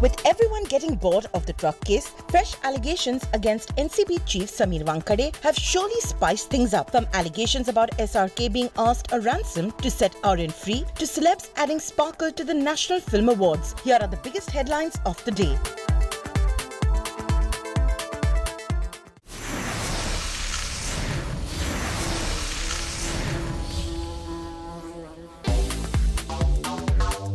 With everyone getting bored of the drug case, fresh allegations against NCB chief Sameer Wankhede have surely spiced things up. From allegations about SRK being asked a ransom to set Aryan free, to celebs adding sparkle to the National Film Awards. Here are the biggest headlines of the day.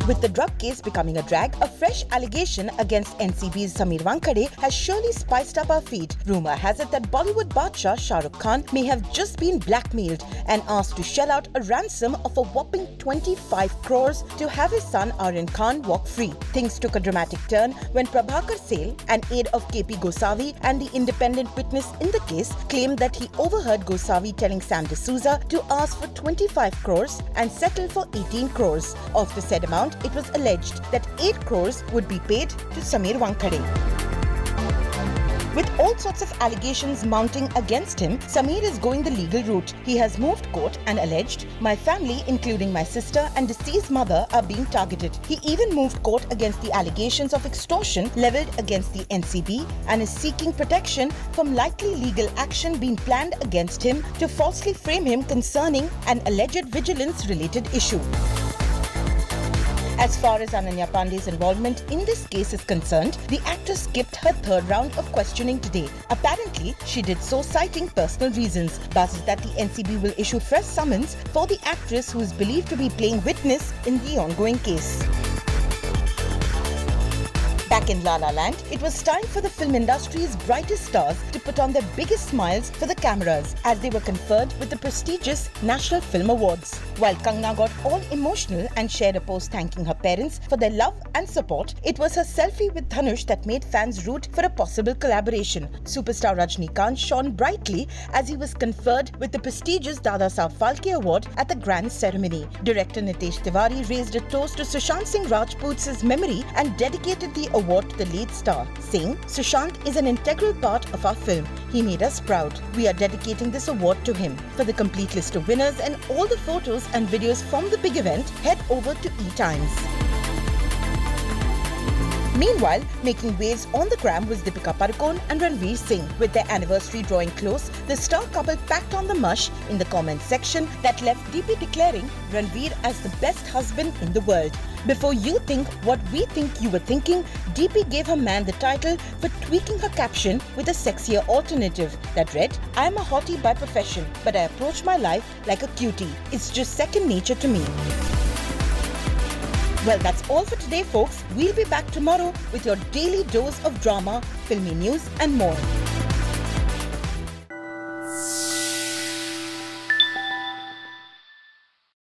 With the drug case becoming a drag, a fresh allegation against NCB's Sameer Wankhede has surely spiced up our feed. Rumour has it that Bollywood Badshah Shah Rukh Khan may have just been blackmailed and asked to shell out a ransom of a whopping 25 crores to have his son Aryan Khan walk free. Things took a dramatic turn when Prabhakar Sale, an aide of KP Gosavi and the independent witness in the case, claimed that he overheard Gosavi telling Sam D'Souza to ask for 25 crores and settle for 18 crores. Of the said amount, it was alleged that 8 crores would be paid to Sameer Wankhede. With all sorts of allegations mounting against him, Sameer is going the legal route. He has moved court and alleged, "My family, including my sister and deceased mother, are being targeted." He even moved court against the allegations of extortion levelled against the NCB and is seeking protection from likely legal action being planned against him to falsely frame him concerning an alleged vigilance-related issue. As far as Ananya Pandey's involvement in this case is concerned, the actress skipped her third round of questioning today. Apparently, she did so citing personal reasons. Buzz is that the NCB will issue fresh summons for the actress who is believed to be playing witness in the ongoing case. Back in La La Land, it was time for the film industry's brightest stars to put on their biggest smiles for the cameras as they were conferred with the prestigious National Film Awards. While Kangana got all emotional and shared a post thanking her parents for their love and support, it was her selfie with Dhanush that made fans root for a possible collaboration. Superstar Rajinikanth shone brightly as he was conferred with the prestigious Dada Saab Phalke Award at the grand ceremony. Director Nitesh Tiwari raised a toast to Sushant Singh Rajput's memory and dedicated the award to the lead star, saying, "Sushant is an integral part of our film. He made us proud. We are dedicating this award to him." For the complete list of winners and all the photos and videos from the big event, head over to eTimes. Meanwhile, making waves on the gram was Deepika Padukone and Ranveer Singh. With their anniversary drawing close, the star couple packed on the mush in the comment section that left DP declaring Ranveer as the best husband in the world. Before you think what we think you were thinking, DP gave her man the title for tweaking her caption with a sexier alternative that read, "I'm a hottie by profession, but I approach my life like a cutie. It's just second nature to me." Well, that's all for today, folks. We'll be back tomorrow with your daily dose of drama, filmy news and more.